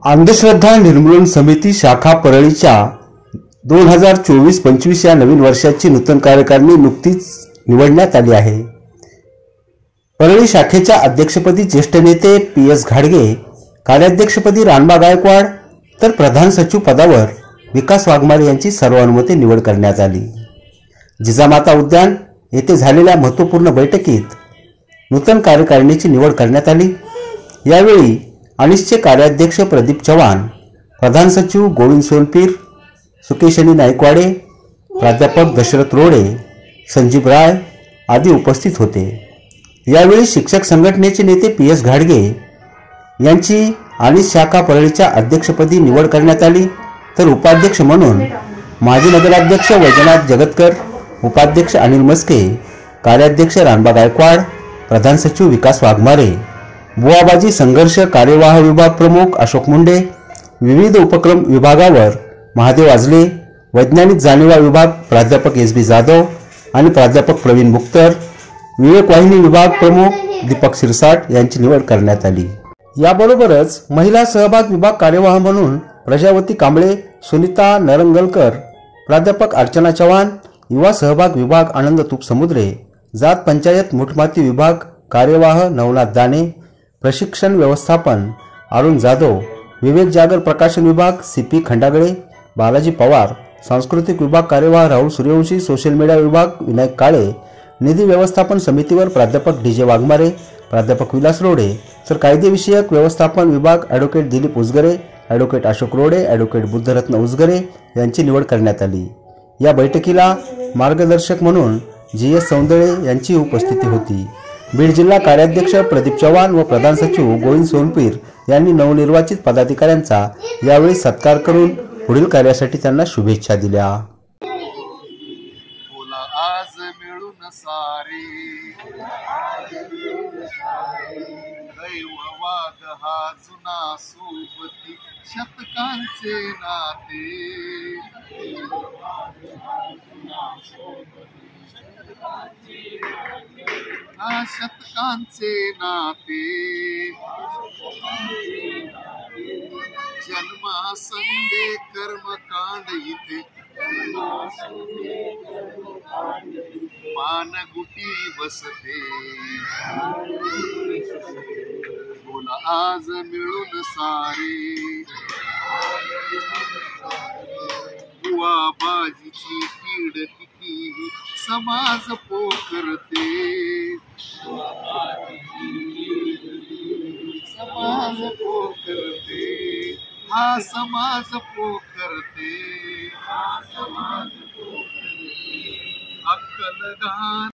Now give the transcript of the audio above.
अंधश्रद्धा निर्मूलन समिती शाखा परळीच्या 2024-25 या नवीन वर्षाची नूतन कार्यकारिणी नुकतीच निवडण्यात आली आहे। परळी शाखेच्या अध्यक्षपदी ज्येष्ठ नेते PS घाडगे, कार्याध्यक्षपदी रानबा गायकवाड तर प्रधान सचिव पदावर विकास वाघमारे यांची सर्वानुमते निवड करण्यात आली। जिजामाता उद्यान येथे झालेल्या महत्त्वपूर्ण बैठकीत नूतन कार्यकारिणीची निवड करण्यात आली। यावेळी अनिसचे कार्याध्यक्ष प्रदीप चव्हाण, प्रधान सचिव गोविंद सोनपीर, सुकेशनी नाईकवाडे, प्राध्यापक दशरथ रोडे, संजीव राय आदी उपस्थित होते। यावेळी शिक्षक संघटनेचे नेते PS घाडगे यांची अनिस शाखा परळीच्या अध्यक्षपदी निवड करण्यात आली, तर उपाध्यक्ष म्हणून माजी नगराध्यक्ष वैजनाथ जगतकर, उपाध्यक्ष अनिल मस्के, कार्याध्यक्ष रानबा गायकवाड, प्रधान सचिव विकास वाघमारे, बुवाबाजी संघर्ष कार्यवाह विभाग प्रमुख अशोक मुंडे, विविध उपक्रम विभागावर महादेव आजले, वैज्ञानिक जाणीवा विभाग प्राध्यापक SB जाधव आणि प्राध्यापक प्रवीण मुक्तर, विवेक वाहिनी विभाग प्रमुख दीपक सिरसाट यांची निवड करण्यात आली। याबरोबरच महिला सहभाग विभाग कार्यवाह म्हणून प्रजावती कांबळे, सुनीता नरंगलकर, प्राध्यापक अर्चना चव्हाण, युवा सहभाग विभाग आनंद तुपसमुद्रे, जात पंचायत मुठमाती विभाग कार्यवाह नवनाथ दाने, प्रशिक्षण व्यवस्थापन अरुण जाधव, विवेक जागर प्रकाशन विभाग CP खंडागळे, बालाजी पवार, सांस्कृतिक विभाग कार्यवाह राहुल सूर्यवंशी, सोशल मीडिया विभाग विनायक काळे, निधी व्यवस्थापन समितीवर प्राध्यापक DJ वाघमारे, प्राध्यापक विलास रोडे, तर कायदेविषयक व्यवस्थापन विभाग advocate Dilip Usgare, advocate Ashok Rode, advocate Buddharatna Usgare यांची निवड करण्यात आली। या बैठकीला मार्गदर्शक म्हणून GS सौंदळे यांची उपस्थिती होती। बीड जिल्हा कार्याध्यक्ष प्रदीप चव्हाण व प्रधान सचिव गोविंद सोनपीर यांनी नवनिर्वाचित पदाधिकाऱ्यांचा यावेळी सत्कार करून पुढील कार्यासाठी त्यांना शुभेच्छा दिल्या। आज मिळून सारे दैववाद हा जुना सोबती शतकांचे नाते, हा शतकांचे नाते, जन्मासंगे कर्मकांड इथे मानगुटी बसते, बोला आज मिळून सारे बुवाबाजीची कीड किती समाज पोखरते, समाज पोखरते, हा समाज पोखरते, अक्कल गान